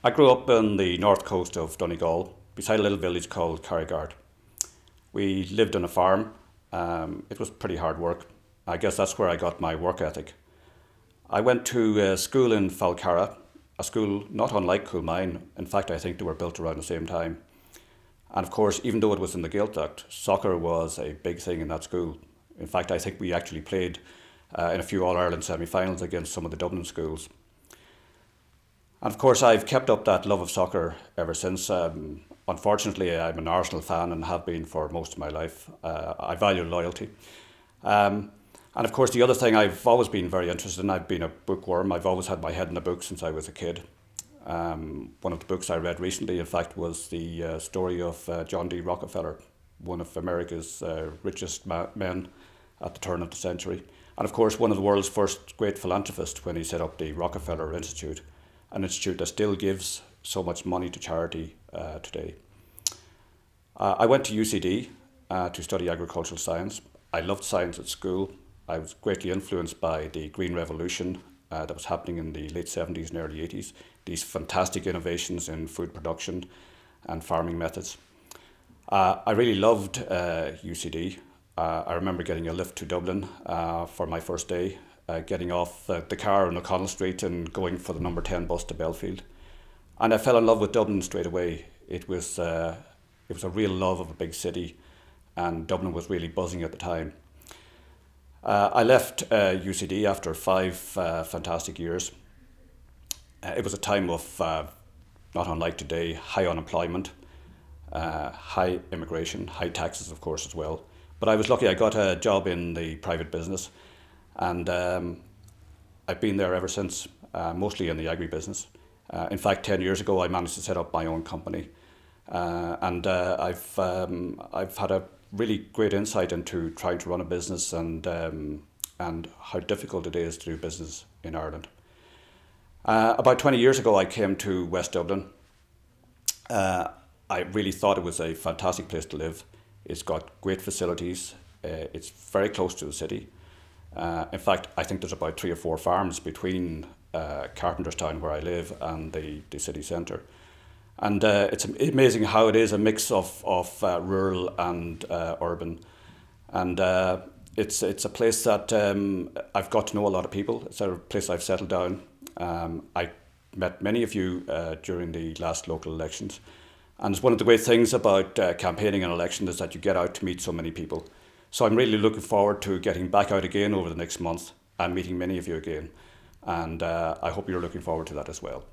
I grew up on the north coast of Donegal, beside a little village called Carrigard. We lived on a farm. It was pretty hard work. I guess that's where I got my work ethic. I went to school in Falcarra, a school not unlike Coolmine. In fact, I think they were built around the same time. And of course, even though it was in the Gaeltacht, soccer was a big thing in that school. In fact, I think we actually played in a few All-Ireland semi-finals against some of the Dublin schools. And of course, I've kept up that love of soccer ever since. Unfortunately, I'm an Arsenal fan and have been for most of my life. I value loyalty. And of course, the other thing I've always been very interested in, I've been a bookworm. I've always had my head in a book since I was a kid. One of the books I read recently, in fact, was the story of John D. Rockefeller, one of America's richest men at the turn of the century. And of course, one of the world's first great philanthropists when he set up the Rockefeller Institute, an institute that still gives so much money to charity today. I went to UCD to study agricultural science. I loved science at school. I was greatly influenced by the Green Revolution that was happening in the late 70s and early 80s, these fantastic innovations in food production and farming methods. I really loved UCD. I remember getting a lift to Dublin for my first day, getting off the car on O'Connell Street and going for the number 10 bus to Belfield. And I fell in love with Dublin straight away. It was a real love of a big city, and Dublin was really buzzing at the time. I left UCD after 5 fantastic years. It was a time of, not unlike today, high unemployment, high immigration, high taxes of course as well. But I was lucky, I got a job in the private business, and I've been there ever since, mostly in the agri-business. In fact, 10 years ago I managed to set up my own company, and I've had a really great insight into trying to run a business and how difficult it is to do business in Ireland. About 20 years ago I came to West Dublin. I really thought it was a fantastic place to live. It's got great facilities, it's very close to the city. In fact, I think there's about 3 or 4 farms between Carpenterstown, where I live, and the city centre. And it's amazing how it is a mix of rural and urban. And it's a place that I've got to know a lot of people. It's a place I've settled down. I met many of you during the last local elections. And it's one of the great things about campaigning an election is that you get out to meet so many people. So I'm really looking forward to getting back out again over the next month and meeting many of you again. And I hope you're looking forward to that as well.